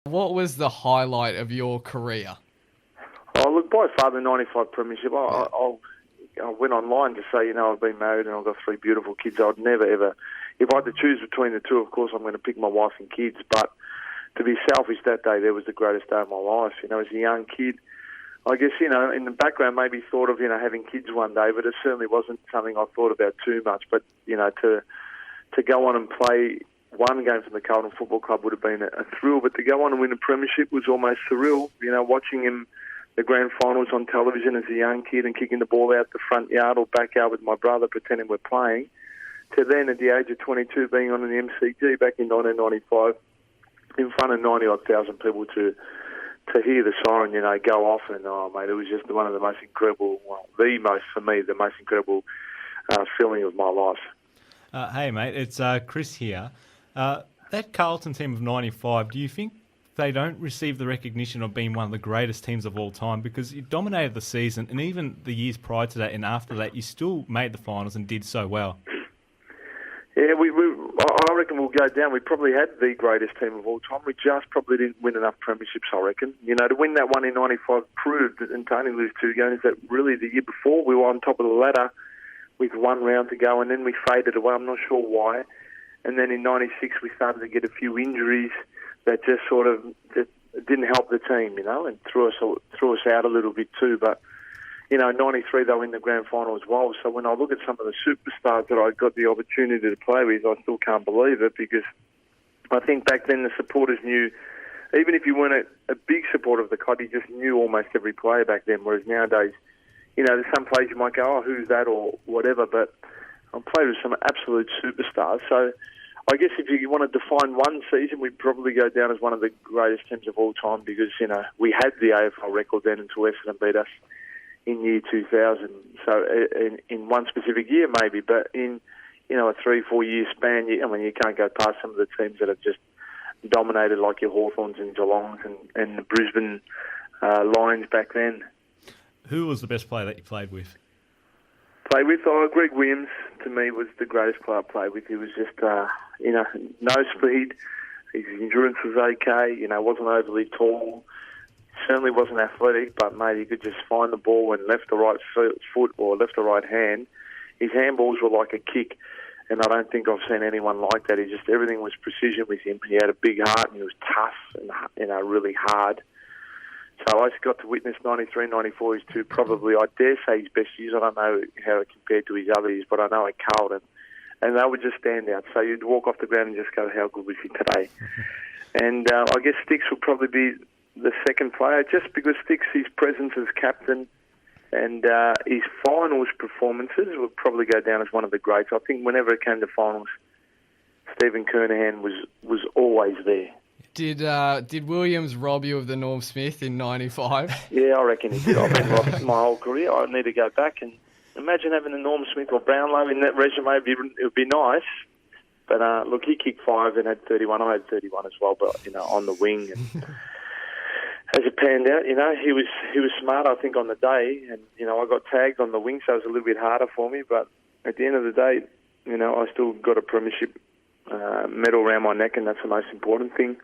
What was the highlight of your career? Oh, look, by far the 95 Premiership. Yeah. I went online to say, I've been married and I've got 3 beautiful kids. I'd never, ever, if I had to choose between the two, of course, I'm going to pick my wife and kids. But to be selfish, that day there was the greatest day of my life. As a young kid, I guess, in the background maybe thought of, having kids one day, but it certainly wasn't something I thought about too much. But, to go on and play one game for the Carlton Football Club would have been a thrill, but to go on and win a premiership was almost surreal. Watching him, the grand finals on television as a young kid and kicking the ball out the front yard or backyard with my brother pretending we're playing, to then at the age of 22 being on an MCG back in 1995 in front of 90-odd thousand people to hear the siren, go off, and mate, it was just one of the most incredible, the most incredible feeling of my life. Hey mate, it's Chris here. That Carlton team of 95, do you think they don't receive the recognition of being one of the greatest teams of all time? Because you dominated the season, and even the years prior to that and after that, you still made the finals and did so well. Yeah, I reckon we'll go down. We probably had the greatest team of all time. We just probably didn't win enough premierships, I reckon. To win that one in 95 proved, and to only lose 2 games, that really the year before we were on top of the ladder with 1 round to go, and then we faded away. I'm not sure why. And then in 96 we started to get a few injuries that just sort of didn't help the team, and threw us out a little bit too. But, 93 they were in the grand final as well. So when I look at some of the superstars that I got the opportunity to play with, I still can't believe it, because I think back then the supporters knew, even if you weren't a big supporter of the club, you just knew almost every player back then, whereas nowadays, there's some players you might go, oh, who's that, or whatever, but I played with some absolute superstars. So I guess if you want to define one season, we'd probably go down as one of the greatest teams of all time, because, we had the AFL record then until Essendon beat us in year 2000. So in one specific year maybe, but in, a 3-4 year span, you can't go past some of the teams that have just dominated, like your Hawthorns and Geelongs and the Brisbane Lions back then. Who was the best player that you played with? Greg Williams, to me, was the greatest player I played with. He was just, no speed. His endurance was okay. Wasn't overly tall. Certainly wasn't athletic, but, mate, he could just find the ball and left or right foot or left or right hand. His handballs were like a kick, and I don't think I've seen anyone like that. Everything was precision with him. He had a big heart, and he was tough and, really hard. So I just got to witness 93, 94, his two probably, I dare say, his best years. I don't know how it compared to his other years, but I know at Carlton. And they would just stand out. So you'd walk off the ground and just go, how good was he today? And I guess Sticks would probably be the second player, just because Sticks, his presence as captain and his finals performances would probably go down as one of the greats. I think whenever it came to finals, Stephen Kernahan was always there. Did Williams rob you of the Norm Smith in 95? Yeah, I reckon he did. I've been robbed my whole career. I need to go back and imagine having a Norm Smith or Brownlow in that resume. It would be nice. But look, he kicked 5 and had 31. I had 31 as well, but on the wing. And as it panned out, he was smart, I think, on the day. And I got tagged on the wing, so it was a little bit harder for me. But at the end of the day, I still got a premiership medal around my neck, and that's the most important thing.